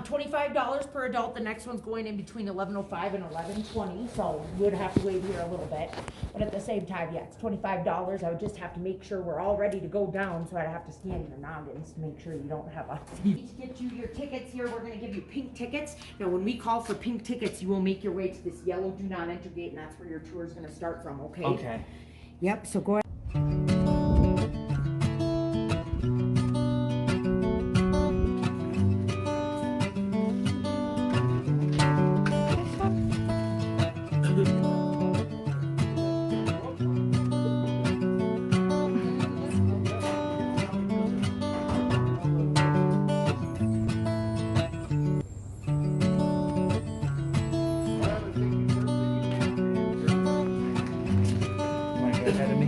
$25 per adult. The next one's going in between 11:05 and 11:20, so we would have to wait here a little bit. But at the same time, yeah, it's $25. I would just have to make sure we're all ready to go down, so I'd have to scan your noggins to make sure you don't have a... To get you your tickets here, we're gonna give you pink tickets. Now, when we call for pink tickets, you will make your way to this yellow do not enter gate, and that's where your tour is gonna start from, okay? Okay. Yep, so go ahead. Ahead of me.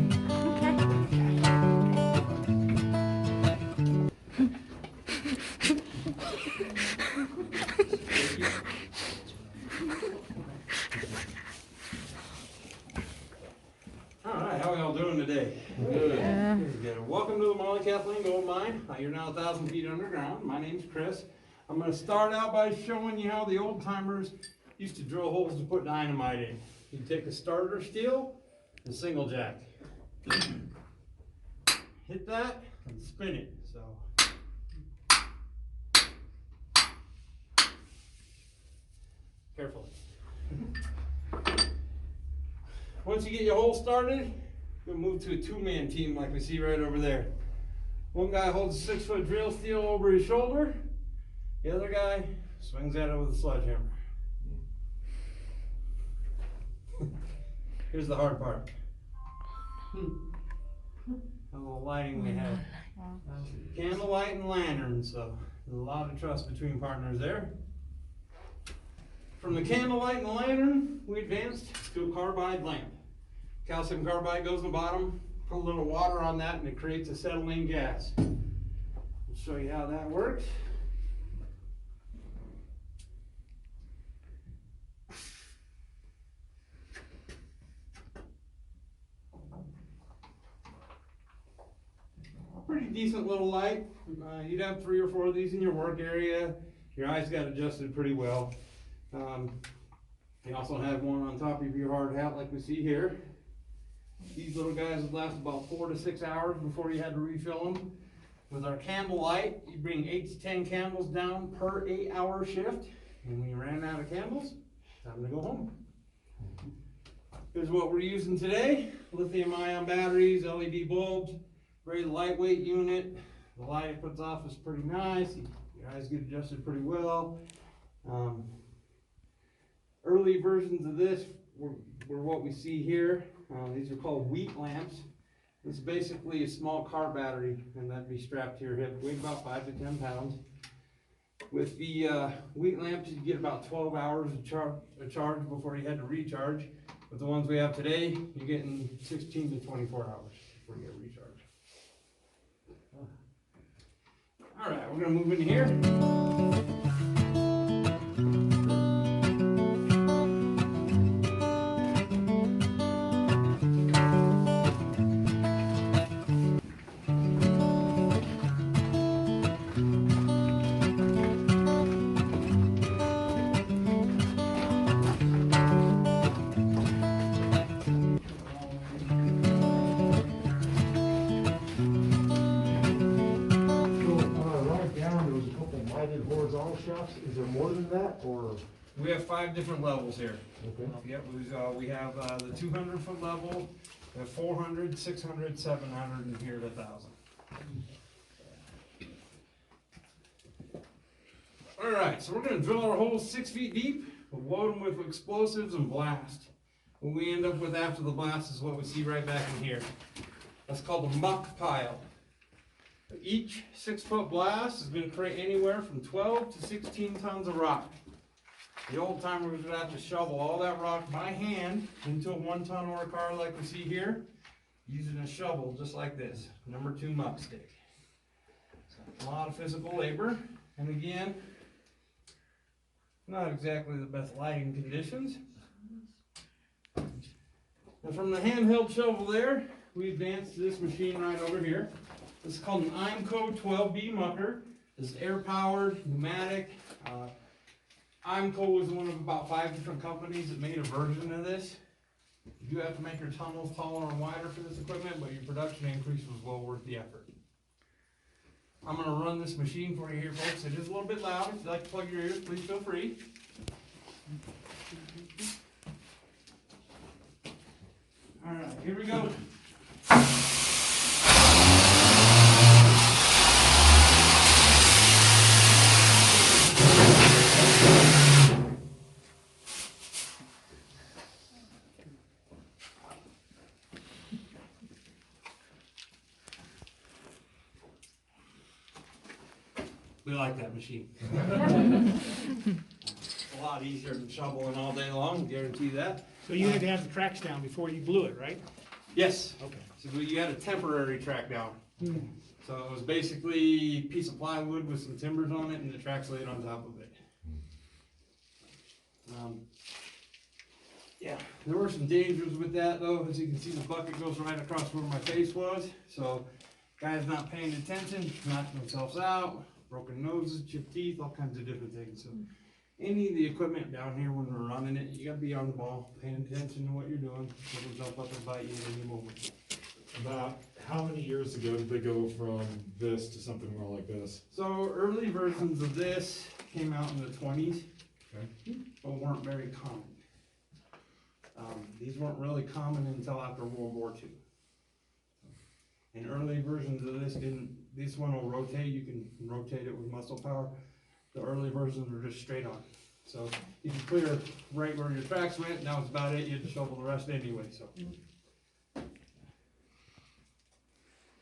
Alright, how are y'all doing today? Good. Good. Welcome to the Molly Kathleen Gold Mine. You're now 1,000 feet underground. My name's Chris. I'm going to start out by showing you how the old timers used to drill holes to put dynamite in. You take a starter steel and single jack. Hit that and spin it. So carefully. Once you get your hole started, you'll move to a two-man team like we see right over there. One guy holds a 6-foot drill steel over his shoulder. The other guy swings at it with a sledgehammer. Here's the hard part. How little lighting we have. Candlelight and lantern, so there's a lot of trust between partners there. From the candlelight and the lantern, we advanced to a carbide lamp. Calcium carbide goes in the bottom, put a little water on that and it creates acetylene gas. I'll show you how that works. Pretty decent little light. You'd have 3 or 4 of these in your work area. Your eyes got adjusted pretty well. You also have one on top of your hard hat like we see here. These little guys would last about 4 to 6 hours before you had to refill them. With our candle light, you bring 8 to 10 candles down per 8-hour shift. And when you ran out of candles, time to go home. Here's what we're using today. Lithium-ion batteries, LED bulbs. Very lightweight unit. The light it puts off is pretty nice. Your eyes get adjusted pretty well. Early versions of this were what we see here. These are called wheat lamps. This is basically a small car battery, and that'd be strapped to your hip. Weighed about 5 to 10 pounds. With the wheat lamps, you get about 12 hours of charge before you had to recharge. With the ones we have today, you're getting 16 to 24 hours before you get recharged. All right, we're going to move in here. Horizontal shafts, is there more than that, or? We have 5 different levels here. Okay. Yep, we have the 200-foot level, the 400, 600, 700, and here at 1,000. All right, so we're going to drill our holes 6 feet deep. We'll load them with explosives and blast. What we end up with after the blast is what we see right back in here. That's called a muck pile. Each 6-foot blast is going to create anywhere from 12 to 16 tons of rock. The old timers would have to shovel all that rock by hand into a 1-ton ore car like we see here, using a shovel just like this, number 2 muck stick. So a lot of physical labor, and again, Not exactly the best lighting conditions. And from the handheld shovel there, we advanced to this machine right over here. This is called an IMCO 12B mucker. This is air powered, pneumatic. IMCO was one of about 5 different companies that made a version of this. You do have to make your tunnels taller and wider for this equipment, but your production increase was well worth the effort. I'm going to run this machine for you here, folks. It is a little bit loud. If you'd like to plug your ears, please feel free. All right, here we go. We like that machine. A lot easier than shoveling all day long, guarantee that. So you had to have the tracks down before you blew it, right? Yes. Okay. So you had a temporary track down. So it was basically a piece of plywood with some timbers on it and the tracks laid on top of it. Yeah, there were some dangers with that though. As you can see, the bucket goes right across where my face was. So guys not paying attention, knocking themselves out, broken noses, chipped teeth, all kinds of different things. So any of the equipment down here when we're running it, you gotta be on the ball, paying attention to what you're doing. It'll jump up and bite you at any moment. About how many years ago did they go from this to something more like this? So early versions of this came out in the 20s, Okay. but weren't very common. These weren't really common until after World War II. And early versions of this one will rotate, you can rotate it with muscle power. The early versions were just straight on. So you can clear right where your tracks went, now it's about it, you had to shovel the rest anyway, so.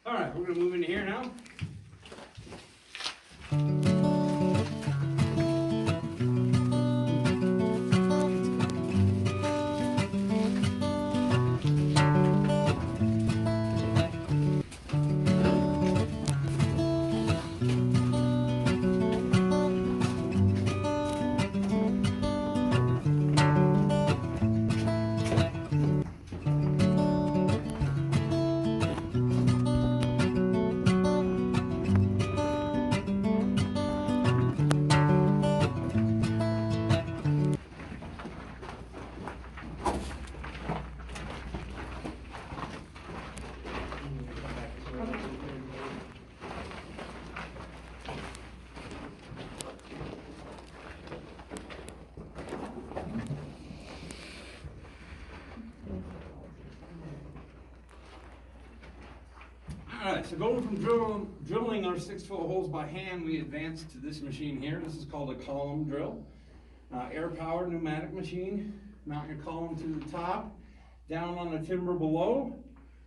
All right, we're gonna move into here now. Alright, so going from drilling our 6-foot holes by hand, we advanced to this machine here. This is called a column drill. Air-powered pneumatic machine. Mount your column to the top. Down on the timber below,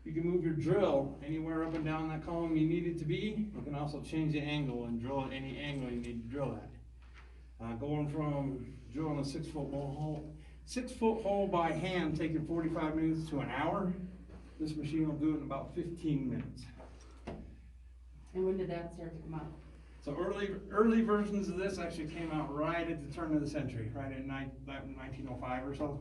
you can move your drill anywhere up and down that column you need it to be. You can also change the angle and drill at any angle you need to drill at. Going from drilling a 6-foot hole by hand, taking 45 minutes to an hour, this machine will do it in about 15 minutes. And when did that start to come out? So early versions of this actually came out right at the turn of the century, right at 1905 or so.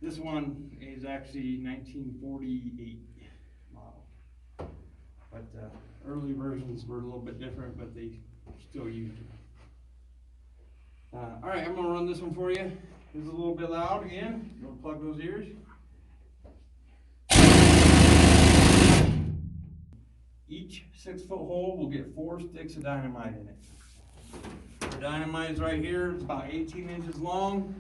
This one is actually 1948 model. But early versions were a little bit different, but they still used it. All right, I'm gonna run this one for you. This is a little bit loud again. You'll plug those ears. Each 6-foot hole will get 4 sticks of dynamite in it. The dynamite is right here. It's about 18 inches long.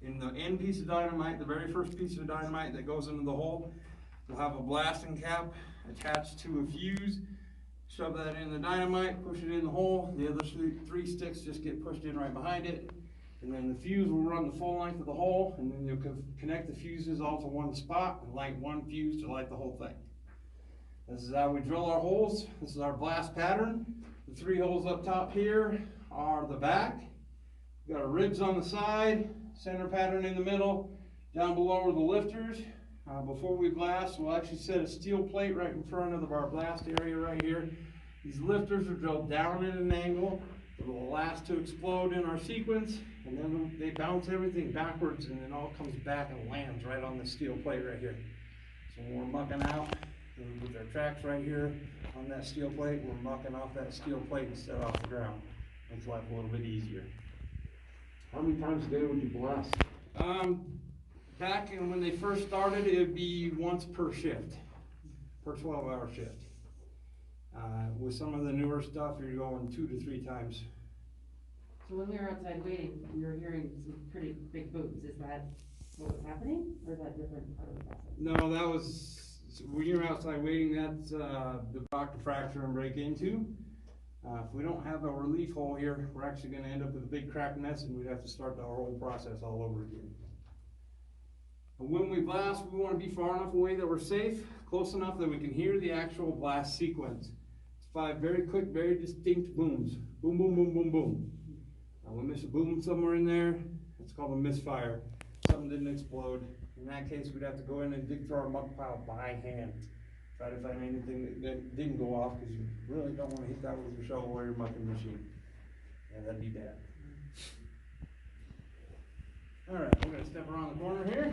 In the end piece of dynamite, the very first piece of dynamite that goes into the hole, will have a blasting cap attached to a fuse. Shove that in the dynamite, push it in the hole. The other 3 sticks just get pushed in right behind it. And then the fuse will run the full length of the hole, and then you'll connect the fuses all to one spot and light one fuse to light the whole thing. This is how we drill our holes. This is our blast pattern. The 3 holes up top here are the back. We've got our ribs on the side, center pattern in the middle. Down below are the lifters. Before we blast, we'll actually set a steel plate right in front of our blast area right here. These lifters are drilled down at an angle that will allow us to explode in our sequence, and then they bounce everything backwards, and it all comes back and lands right on the steel plate right here. So when we're mucking out, with our tracks right here on that steel plate, we're mucking off that steel plate instead of off the ground. Makes life a little bit easier. How many times a day would you blast? Back when they first started, it would be once per shift, per 12-hour shift. With some of the newer stuff, you're going 2 to 3 times. So when we were outside waiting, we were hearing some pretty big booms. Is that what was happening, or is that a different part of the process? No, that was, when you're outside waiting, that's the rock to fracture and break into. If we don't have a relief hole here, we're actually gonna end up with a big crack mess, and we'd have to start the whole process all over again. And when we blast, we wanna be far enough away that we're safe, close enough that we can hear the actual blast sequence. It's 5 very quick, very distinct booms. Boom, boom, boom, boom, boom. We miss a boom somewhere in there, it's called a misfire. Something didn't explode. In that case, we'd have to go in and dig through our muck pile by hand. Try to find anything that didn't go off, because you really don't want to hit that with your shovel or your mucking machine. Yeah, that'd be bad. All right, we're gonna step around the corner here.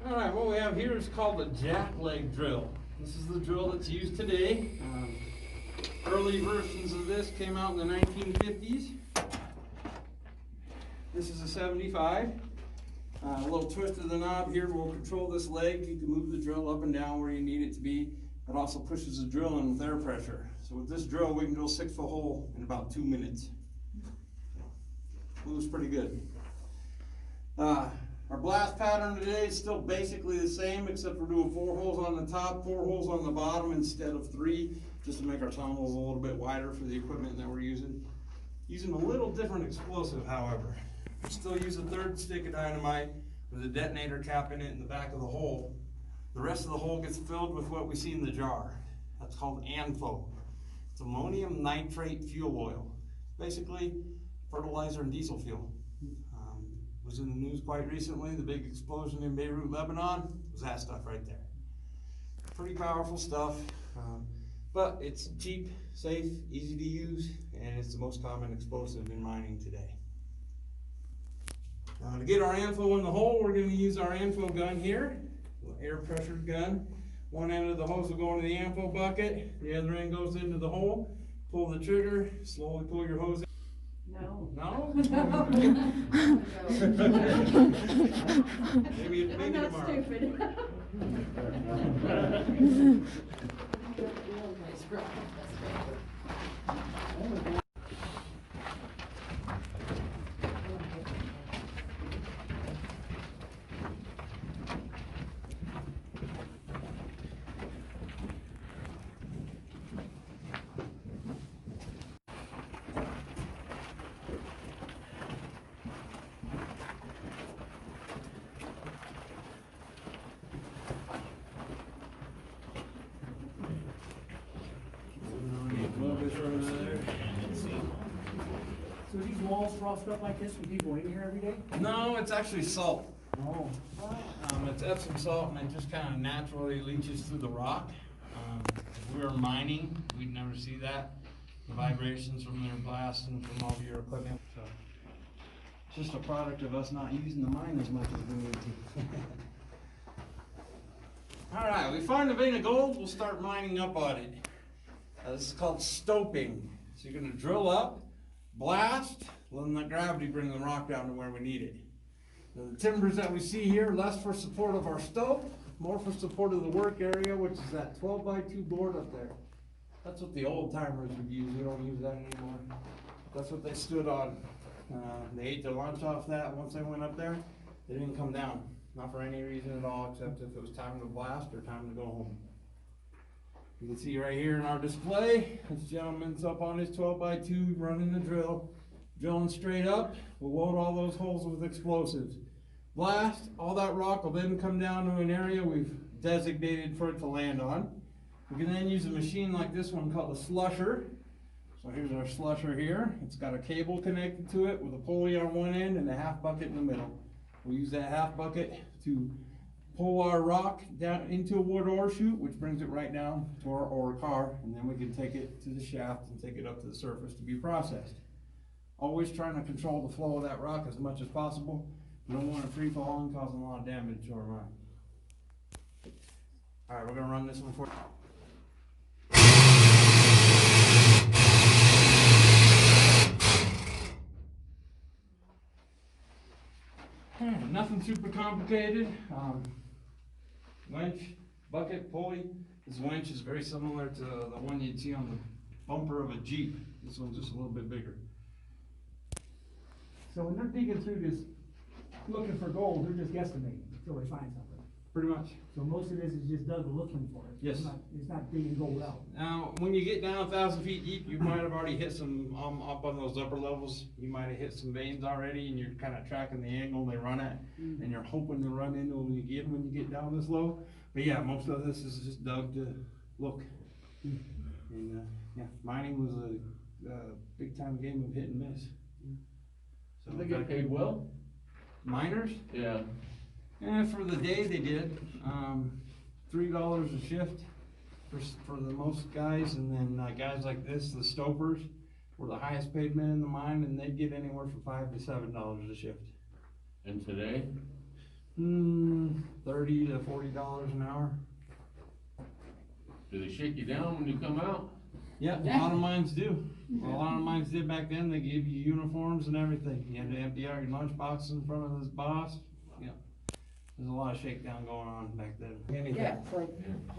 Alright, what we have here is called a jack leg drill. This is the drill that's used today. Early versions of this came out in the 1950s. This is a 75. A little twist of the knob here will control this leg. You can move the drill up and down where you need it to be. It also pushes the drill in with air pressure. So with this drill, we can drill 6-foot hole in about 2 minutes. Moves pretty good. Our blast pattern today is still basically the same, except we're doing 4 holes on the top, 4 holes on the bottom instead of 3, just to make our tunnels a little bit wider for the equipment that we're using. Using a little different explosive, however. We still use a 3rd stick of dynamite with a detonator cap in it in the back of the hole. The rest of the hole gets filled with what we see in the jar. That's called ANFO. It's ammonium nitrate fuel oil. Basically, fertilizer and diesel fuel. Was in the news quite recently. The big explosion in Beirut, Lebanon, was that stuff right there. Pretty powerful stuff, but it's cheap, safe, easy to use, and it's the most common explosive in mining today. To get our ANFO in the hole, we're going to use our ANFO gun here, air pressure gun. One end of the hose will go into the ANFO bucket, the other end goes into the hole. Pull the trigger, slowly pull your hose in. No. No? No. Maybe I'm not tomorrow. stupid. So these walls frosted up like this when people in here every day? No, it's actually salt. Oh. It's Epsom salt, and it just kind of naturally leaches through the rock. If we were mining, we'd never see that. The vibrations from their blast and from all of your equipment. So it's just a product of us not using the mine as much as we need to. All right, we find the vein of gold, we'll start mining up on it. This is called stoping. So you're going to drill up, blast, letting the gravity bring the rock down to where we need it. Now, the timbers that we see here, less for support of our stope, more for support of the work area, which is that 12x2 board up there. That's what the old timers would use. We don't use that anymore. That's what they stood on. They ate their lunch off that. Once they went up there, they didn't come down. Not for any reason at all, except if it was time to blast or time to go home. You can see right here in our display, this gentleman's up on his 12x2 running the drill, drilling straight up. We'll load all those holes with explosives. Blast, all that rock will then come down to an area we've designated for it to land on. We can then use a machine like this one called a Slusher. So here's our Slusher here. It's got a cable connected to it with a pulley on one end and a half bucket in the middle. We use that half bucket to pull our rock down into a wood ore chute, which brings it right down to our ore car, and then we can take it to the shaft and take it up to the surface to be processed. Always trying to control the flow of that rock as much as possible. We don't want it free falling, causing a lot of damage to our mine. All right, we're gonna run this one for you. Nothing super complicated. Winch, bucket, pulley. This winch is very similar to the one you'd see on the bumper of a Jeep. This one's just a little bit bigger. So when they're digging through this, looking for gold, they're just guesstimating until they find something. Pretty much. So most of this is just Doug looking for it. Yes. It's not digging gold out. Now, when you get down 1,000 feet deep, you might have already hit some, up on those upper levels, you might have hit some veins already, and you're kind of tracking the angle they run at, and you're hoping to run into them again when you get down this low. But yeah, most of this is just dug to look. And, yeah, mining was a big time game of hit and miss. So They get paid well? Miners? Yeah. Yeah, for the day they did, $3 a shift for the most guys, and then guys like this, the stopers, were the highest paid men in the mine, and they'd get anywhere from $5 to $7 a shift. And today? $30 to $40 an hour. Do they shake you down when you come out? Yeah, a lot of mines do. A lot of mines did back then. They gave you uniforms and everything. You had to empty out your lunchbox in front of this boss. Yeah. There's a lot of shakedown going on back then. Anything. Yeah, it's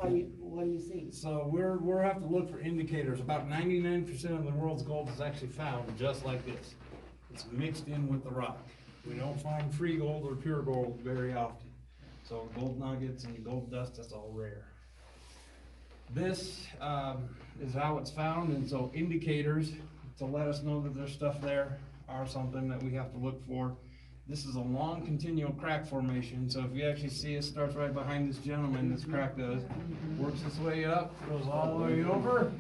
like, what do you see? So we're have to look for indicators. About 99% of the world's gold is actually found just like this. It's mixed in with the rock. We don't find free gold or pure gold very often. So gold nuggets and gold dust, that's all rare. This is how it's found, and so indicators to let us know that there's stuff there are something that we have to look for. This is a long continual crack formation, so if you actually see it starts right behind this gentleman, this crack does, works its way up, goes all the way over,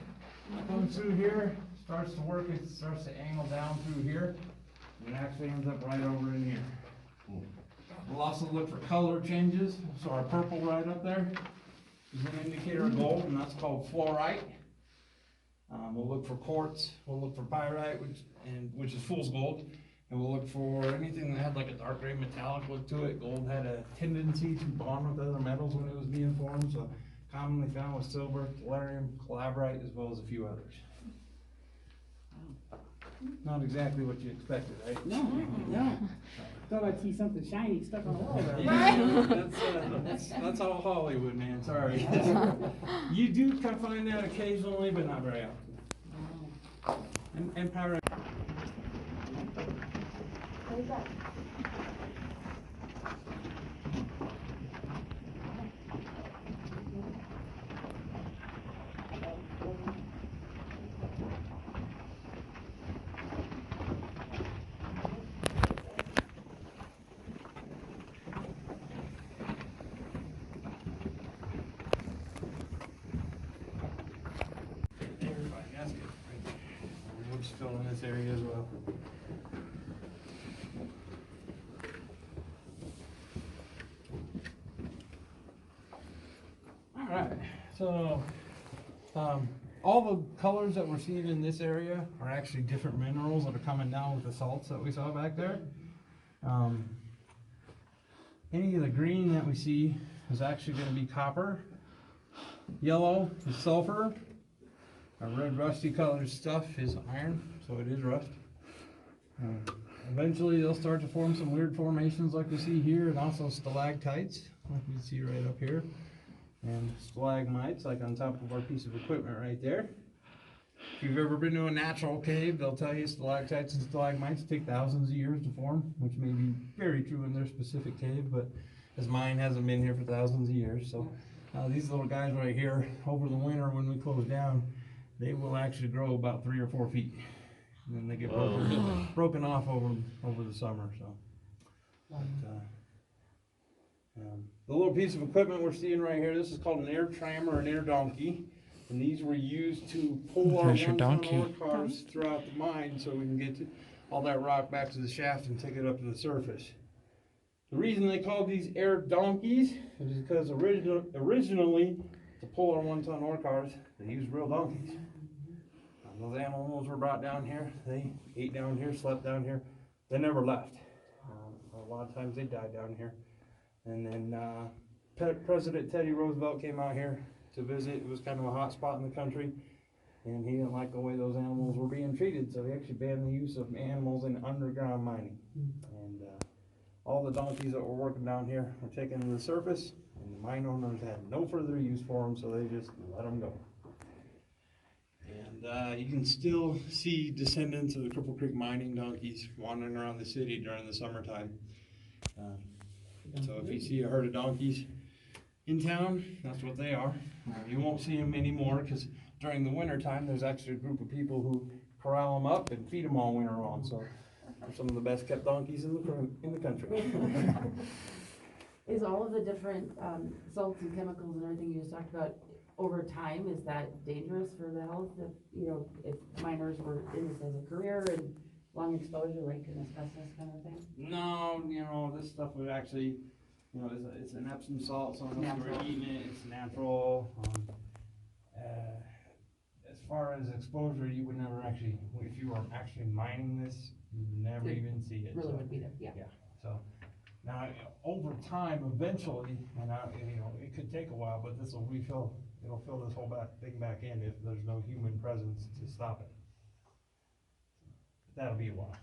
comes through here, starts to work, it starts to angle down through here, and it actually ends up right over in here. We'll also look for color changes, so our purple right up there is an indicator of gold, and that's called fluorite. We'll look for quartz, we'll look for pyrite, which is fool's gold, and we'll look for anything that had like a dark gray metallic look to it. Gold had a tendency to bond with other metals when it was being formed, so commonly found with silver, tellurium, calabrite, as well as a few others. Not exactly what you expected, right? No. Thought I'd see something shiny stuck on the wall there. Yeah, that's all Hollywood, man, sorry. You do find that occasionally, but not very often. And pyrite. What is that? That's good. We'll just fill in this area as well. Alright, so all the colors that we're seeing in this area are actually different minerals that are coming down with the salts that we saw back there. Any of the green that we see is actually going to be copper. Yellow is sulfur. Our red rusty colored stuff is iron, so it is rust. Eventually they'll start to form some weird formations like we see here, and also stalactites, like we see right up here. And stalagmites, like on top of our piece of equipment right there. If you've ever been to a natural cave, they'll tell you stalactites and stalagmites take thousands of years to form, which may be very true in their specific cave, but as mine hasn't been here for thousands of years. So these little guys right here, over the winter when we close down, they will actually grow about 3 or 4 feet. And then they get broken off over the summer. So, the little piece of equipment we're seeing right here, this is called an air tram or an air donkey. And these were used to pull our There's your one-ton donkey. ore cars throughout the mine so we can get all that rock back to the shaft and take it up to the surface. The reason they called these air donkeys is because originally, to pull our one-ton ore cars, they used real donkeys. Those animals were brought down here, they ate down here, slept down here, they never left. A lot of times they died down here. And then President Teddy Roosevelt came out here to visit. It was kind of a hot spot in the country, and he didn't like the way those animals were being treated, so he actually banned the use of animals in underground mining. And all the donkeys that were working down here were taken to the surface, and the mine owners had no further use for them, so they just let them go. And you can still see descendants of the Cripple Creek mining donkeys wandering around the city during the summertime. So if you see a herd of donkeys in town, that's what they are. You won't see them anymore because during the winter time, there's actually a group of people who corral them up and feed them all winter long. So they're some of the best kept donkeys in the country. Is all of the different, salts and chemicals and everything you just talked about, over time, is that dangerous for the health if, you know, if miners were in this as a career and long exposure, like an asbestos kind of thing? No, you know, this stuff would actually, you know, it's an Epsom salt, so unless you were Natural. eating it, it's natural. As far as exposure, you would never actually, if you were actually mining this, you'd never It even see it. Really So, would be there, yeah. yeah, so, now, over time, eventually, you know, it could take a while, but this will refill, it'll fill this whole thing back in if there's no human presence to stop it. That'll be a while.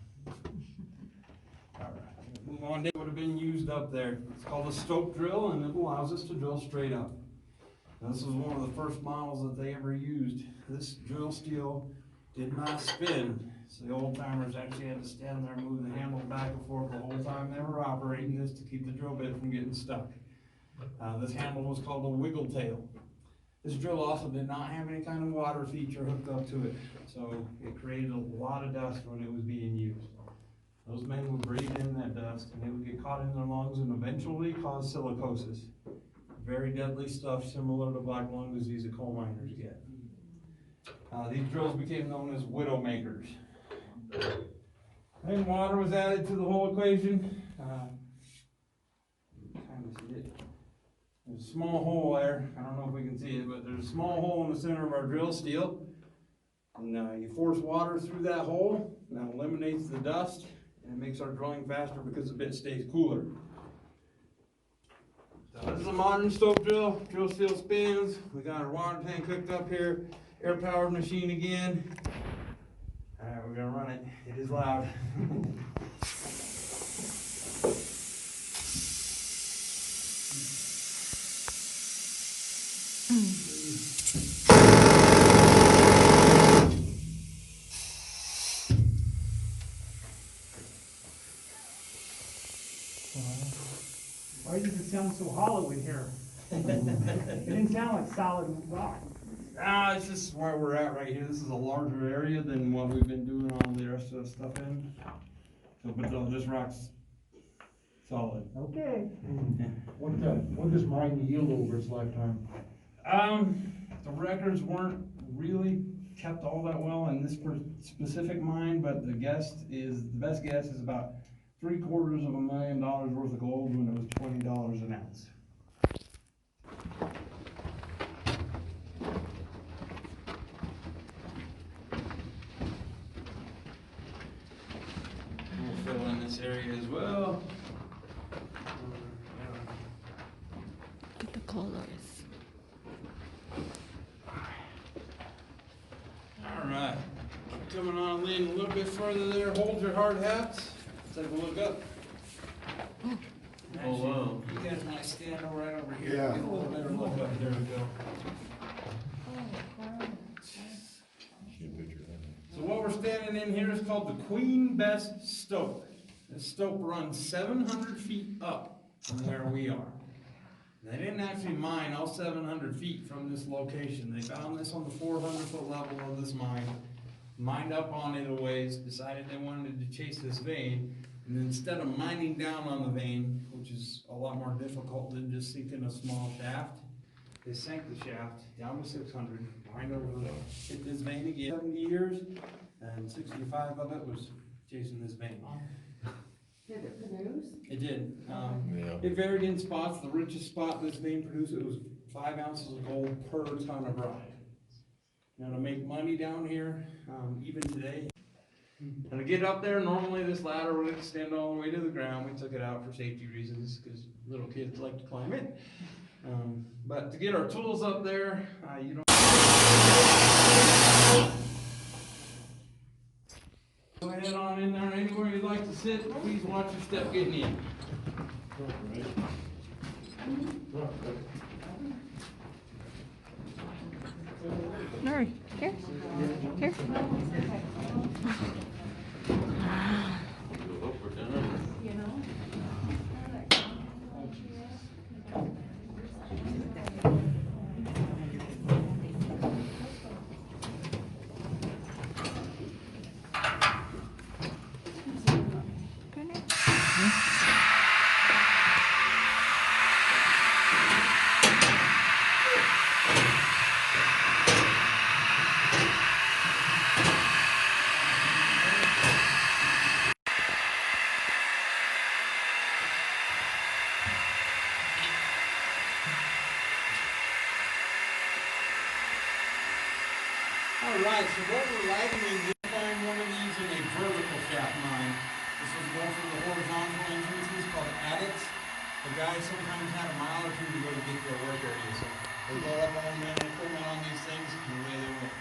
Alright, move on. It would have been used up there. It's called a Stoke Drill, and it allows us to drill straight up. Now, this was one of the first models that they ever used. This drill steel did not spin, so the old timers actually had to stand there and move the handle back and forth the whole time they were operating this to keep the drill bit from getting stuck. This handle was called a wiggle tail. This drill also did not have any kind of water feature hooked up to it, so it created a lot of dust when it was being used. Those men would breathe in that dust and it would get caught in their lungs and eventually cause silicosis. Very deadly stuff similar to black lung disease that coal miners get. These drills became known as widowmakers. Then water was added to the whole equation. There's a small hole there. I don't know if we can see it, but there's a small hole in the center of our drill steel. And you force water through that hole, and that eliminates the dust, and it makes our drilling faster because the bit stays cooler. So this is a modern Stoke drill. Drill steel spins. We got our water tank hooked up here. Air-powered machine again. All right, we're gonna run it. It is loud. Why does it sound so hollow in here? It didn't sound like solid rock. It's just where we're at right here. This is a larger area than what we've been doing all the rest of the stuff in. So, but no, this rock's solid. Okay. What does mine yield over its lifetime? The records weren't really kept all that well in this specific mine, but the best guess is about $750,000 worth of gold when it was $20 an ounce. We'll fill in this area as well. Look at the colors. Alright, coming on in a little bit further there, hold your hard hats, take a look up. Oh, wow. You guys might stand right over here, Yeah. get a little better look up, there we go. So what we're standing in here is called the Queen Bess Stoke. This stoke runs 700 feet up from where we are. They didn't actually mine all 700 feet from this location. They found this on the 400-foot level of this mine, mined up on it a ways, decided they wanted to chase this vein, and then instead of mining down on the vein, which is a lot more difficult than just sinking a small shaft, They sank the shaft down to 600, behind over the, hit this vein again, 70 years, and 65 of it was chasing this vein. Did it produce? It did. It varied in spots. The richest spot this vein produced, it was 5 ounces of gold per ton of rock. Now to make money down here, even today, and to get up there, normally this ladder would extend all the way to the ground. We took it out for safety reasons because little kids like to climb it. But to get our tools up there, you don't. Go ahead on in there, anywhere you'd like to sit. Please watch your step getting in. Nuri, here. Here. Go up or down. Alright, so what we're liking is we'll find one of these in a vertical shaft mine. This is one for the horizontal entrances called adits. The guys sometimes had a mile or two to go to get their work area, so they load up all the equipment on these things and away they went.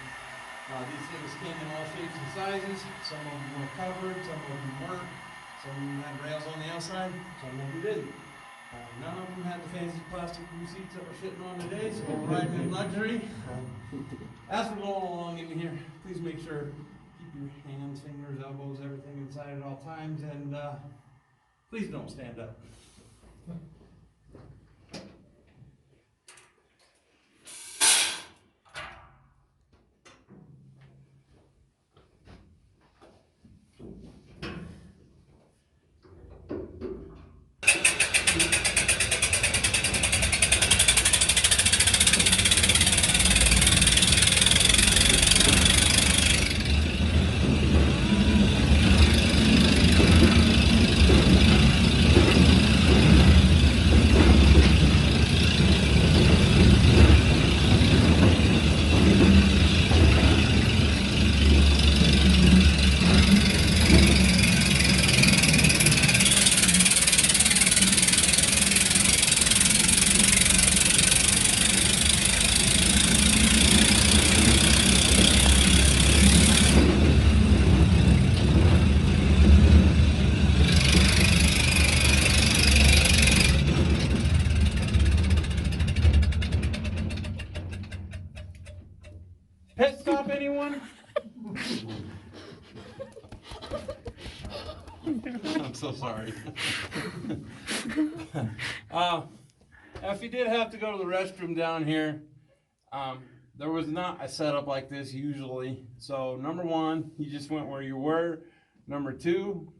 These things came in all shapes and sizes. Some of them were covered, some of them weren't. Some of them had rails on the outside, some of them didn't. None of them had the fancy plastic blue seats that we're sitting on today, so we're riding in luxury. As we're going along in here, please make sure keep your hands, fingers, elbows, everything inside at all times, and please don't stand up. Pit stop, anyone? I'm so sorry. If you did have to go to the restroom down here, there was not a setup like this usually. So number one, you just went where you were. Number two,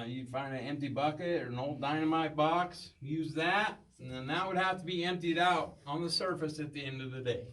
you'd find an empty bucket or an old dynamite box, use that, and then that would have to be emptied out on the surface at the end of the day.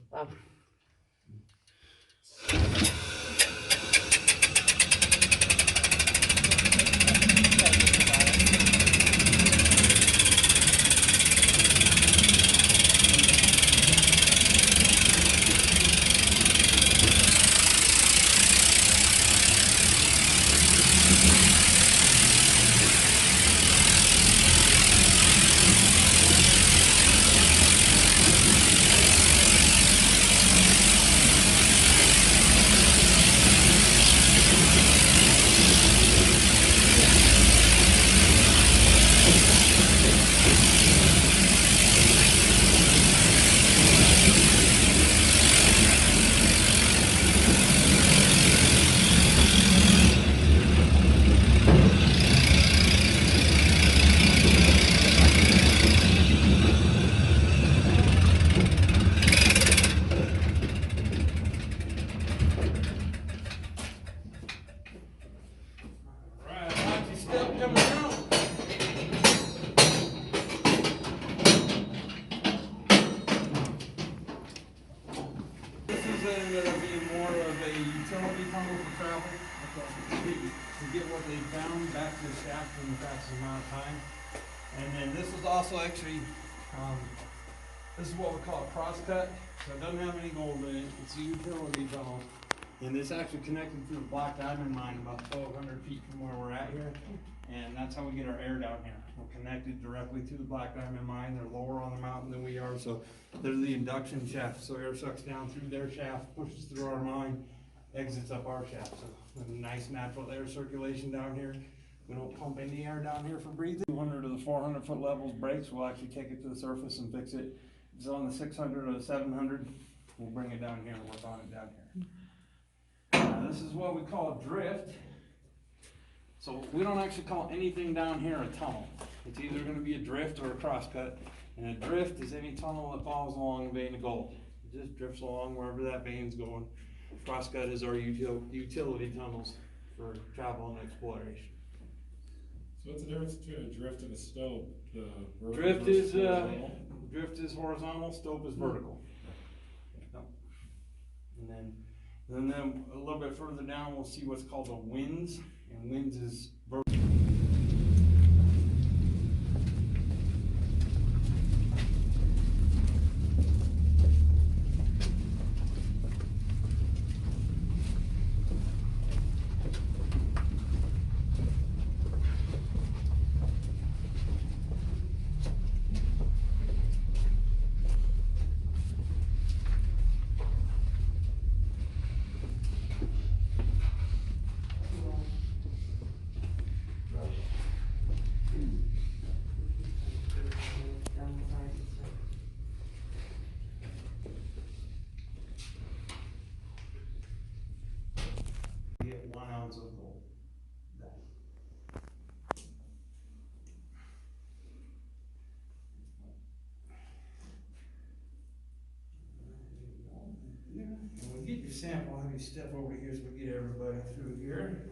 to get what they found back to the shaft in the fastest amount of time. And then this is also actually, this is what we call a cross cut, so it doesn't have any gold in it, it's a utility tunnel. And it's actually connected to the Black Diamond mine about 1,200 feet from where we're at here. And that's how we get our air down here. We're connected directly to the Black Diamond mine. They're lower on the mountain than we are, so there's the induction shaft. So air sucks down through their shaft, pushes through our mine, exits up our shaft. So a nice natural air circulation down here. We don't pump any air down here for breathing. 200 to the 400 foot levels breaks, we'll actually take it to the surface and fix it. If it's on the 600 or the 700, we'll bring it down here and work on it down here. This is what we call a drift. So we don't actually call anything down here a tunnel. It's either gonna be a drift or a crosscut. And a drift is any tunnel that follows along a vein of gold. It just drifts along wherever that vein's going. Crosscut is our utility tunnels for travel and exploration. So what's the difference between a drift and a stope? The vertical Drift versus is, horizontal? drift is horizontal, stope is vertical. Yep. And then a little bit further down, we'll see what's called a winds, and winds is vertical. Get 1 ounce of gold. When we get your sample, I'll have you step over here so we get everybody through here.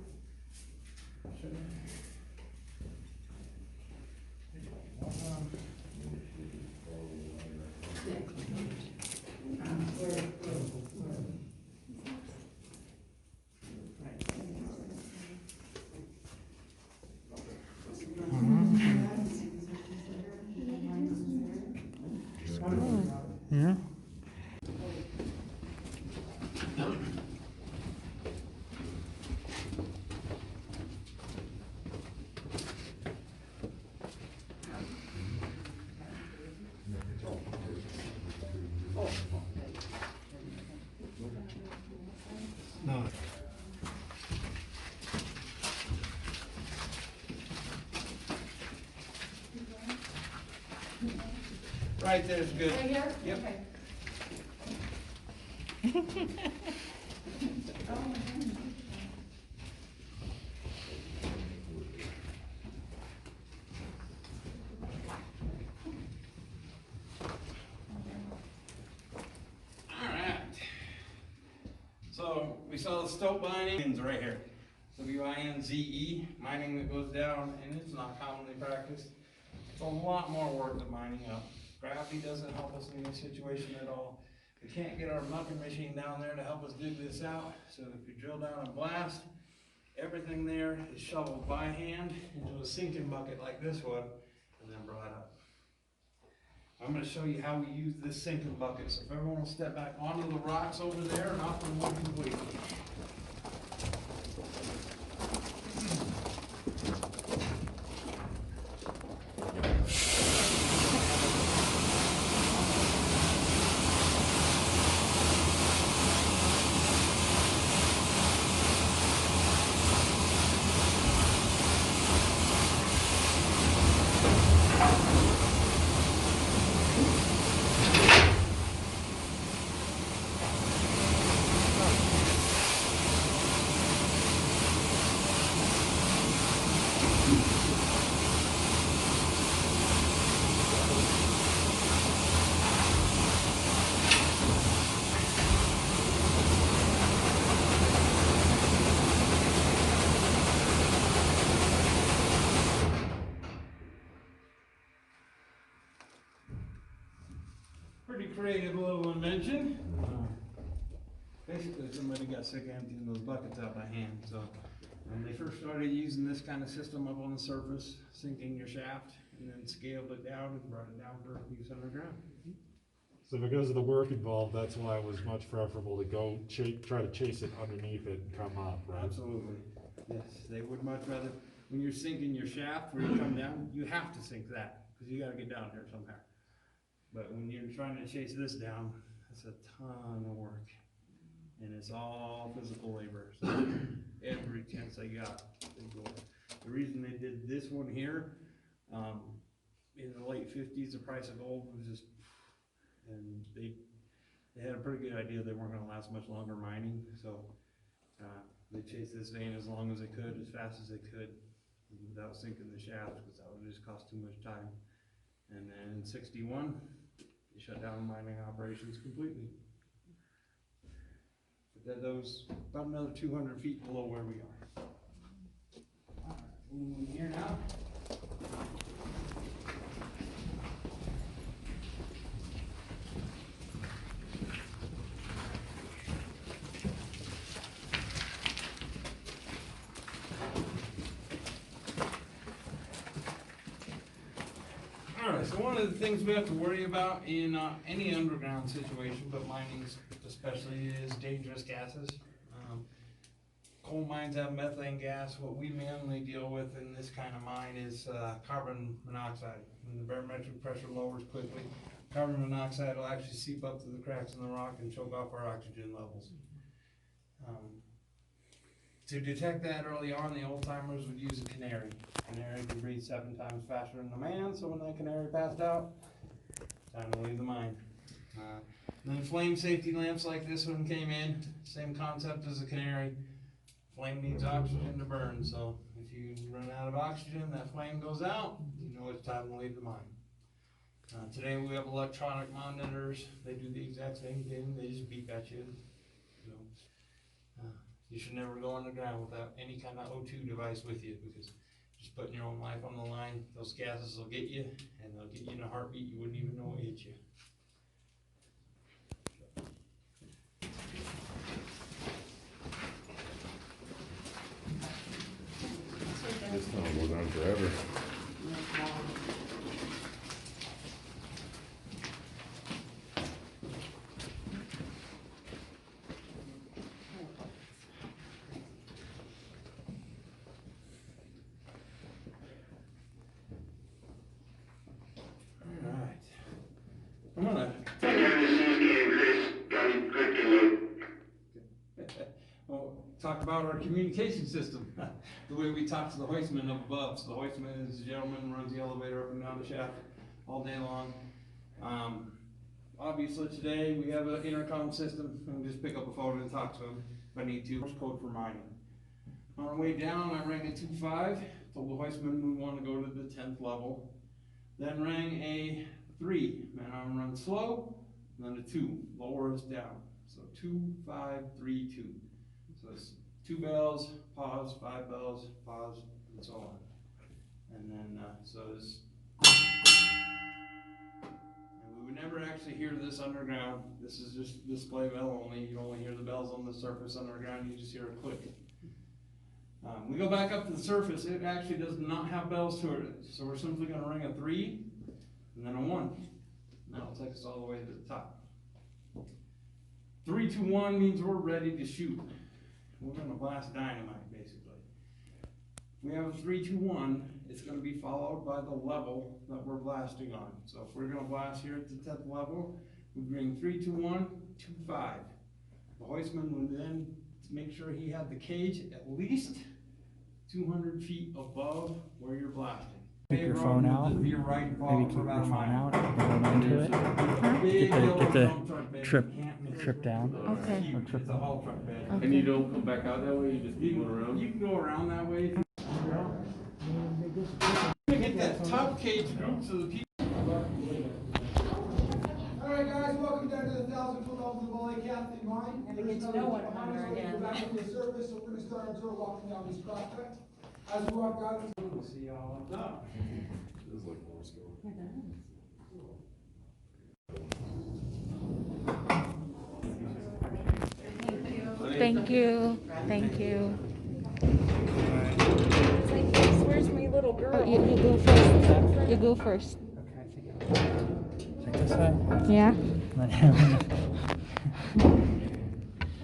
Yeah. No. Right there's good. Right here? Yep. Okay. Alright. So we saw the stope mining right here. W-I-N-Z-E, mining that goes down, and it's not commonly practiced. It's a lot more work than mining up. Gravity doesn't help us in this situation at all. We can't get our mucking machine down there to help us dig this out. So if you drill down and blast, everything there is shoveled by hand into a sinking bucket like this one, and then brought up. I'm going to show you how we use this sinking bucket. So if everyone will step back onto the rocks over there and off the wooden weight. Pretty creative little invention. Basically, somebody got sick of emptying those buckets out by hand, so first started using this kind of system up on the surface, sinking your shaft, and then scaled it down and brought it down for use underground. So because of the work involved, that's why it was much preferable to go try to chase it underneath it and come up, right? Absolutely. Yes, they would much rather, when you're sinking your shaft where you come down, you have to sink that, because you gotta get down here somehow. But when you're trying to chase this down, it's a ton of work. And it's all physical labor, so every chance they got, they go. The reason they did this one here, in the late 50s, the price of gold was just, and they had a pretty good idea they weren't gonna last much longer mining, so they chased this vein as long as they could, as fast as they could, without sinking the shaft, because that would just cost too much time. And then in 61, they shut down mining operations completely. But those about another 200 feet below where we are. All right, moving here now. Alright, so one of the things we have to worry about in any underground situation, but mining especially, is dangerous gases. Coal mines have methane gas. What we mainly deal with in this kind of mine is carbon monoxide. When the barometric pressure lowers quickly, carbon monoxide will actually seep up through the cracks in the rock and choke off our oxygen levels. To detect that early on, the old timers would use a canary. Canary can breathe 7 times faster than the man, so when that canary passed out, time to leave the mine. Then flame safety lamps like this one came in, same concept as a canary. Flame needs oxygen to burn, so if you run out of oxygen, that flame goes out, you know it's time to leave the mine. Today we have electronic monitors. They do the exact same thing, they just beep at you. You should never go underground without any kind of O2 device with you, because just putting your own life on the line, those gases will get you, and they'll get you in a heartbeat, you wouldn't even know it hit you. This tunnel goes on forever. Alright. I'm gonna talk about our communication system. The way we talk to the hoistman up above. So the hoistman is the gentleman who runs the elevator up and down the shaft all day long. Obviously today we have an intercom system. I can just pick up a phone and talk to him if I need to. First code for mining. On our way down, I rang a 2.5, told the hoistman we want to go to the 10th level. Then rang a 3, and I'm gonna run slow, and then a 2, lower us down. So 2, 5, 3, 2. So it's 2 bells, pause, 5 bells, pause, and so on. And then, so this, and we would never actually hear this underground. This is just display bell only. You only hear the bells on the surface. Underground, you just hear a click. We go back up to the surface, it actually does not have bells to it. So we're simply gonna ring a 3, and then a 1. And that'll take us all the way to the top. 3, 2, 1 means we're ready to shoot. We're gonna blast dynamite, basically. If we have a 3, 2, 1, it's gonna be followed by the level that we're blasting on. So if we're gonna blast here at the 10th level, we bring 3, 2, 1, 2, 5. The hoistman would then make sure he had the cage at least 200 feet above where you're blasting. Keep your phone out. Maybe keep your phone out. Hold on to it. Get the trip down. Okay. Or trip It's a haul truck bed. And you don't come back out that way, you just keep going around? You can go around that way. Get that top cage group so the people. Alright guys, welcome down to the 1,000-foot level of the Valley Catholic Mine. And we get to know one another again. We're back on the surface, so we're gonna start our tour walking down this prospect. As we walk down, We'll see y'all on top. This is like Morse code. Thank you. Thank you. You go first. You go first. Take this way. Yeah.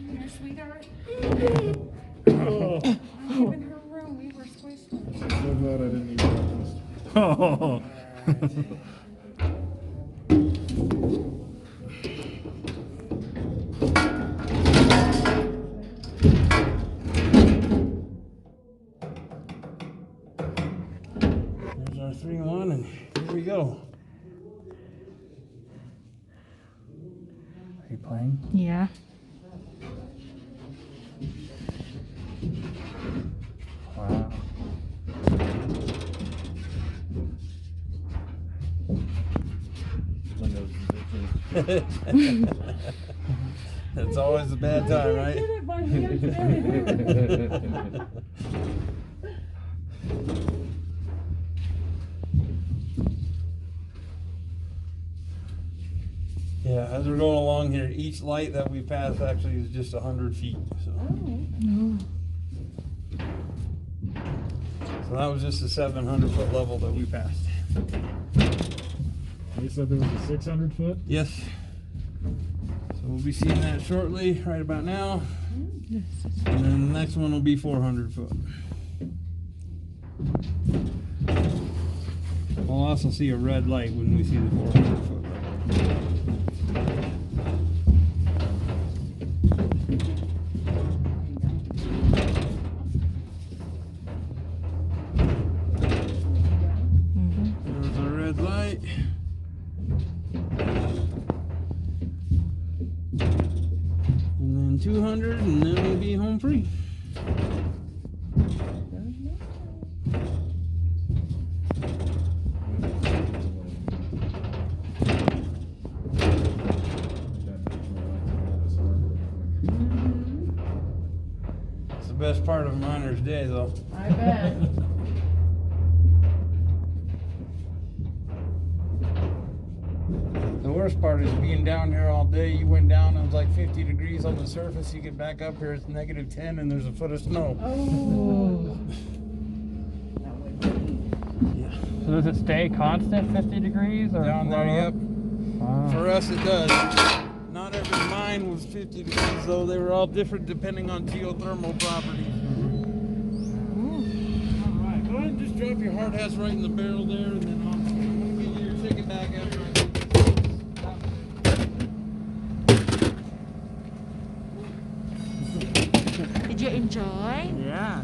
Your sweetheart. Oh, In her room, we were squished. so glad I didn't eat breakfast. Oh. There's our 3-1, and here we go. Are you playing? Yeah. Wow. It's always a bad time, right? Yeah, as we're going along here, each light that we pass actually is just 100 feet. So that was just a 700-foot level that we passed. They said there was a 600 foot? Yes. So we'll be seeing that shortly, right about now. And then the next one will be 400 foot. We'll also see a red light when we see the 400 foot. There's a red light. And then 200, and then we'll be home free. It's the best part of a miner's day, though. I bet. The worst part is being down here all day. You went down, it was like 50 degrees on the surface. You get back up here, it's -10, and there's a foot of snow. Oh. So does it stay constant 50 degrees or Down there, yep. Wow. For us, it does. Not every mine was 50 degrees, though. They were all different depending on geothermal properties. All right, go ahead and just drop your hard hats right in the barrel there, and then I'm going to give you your ticket back after I get Did you enjoy? Yeah.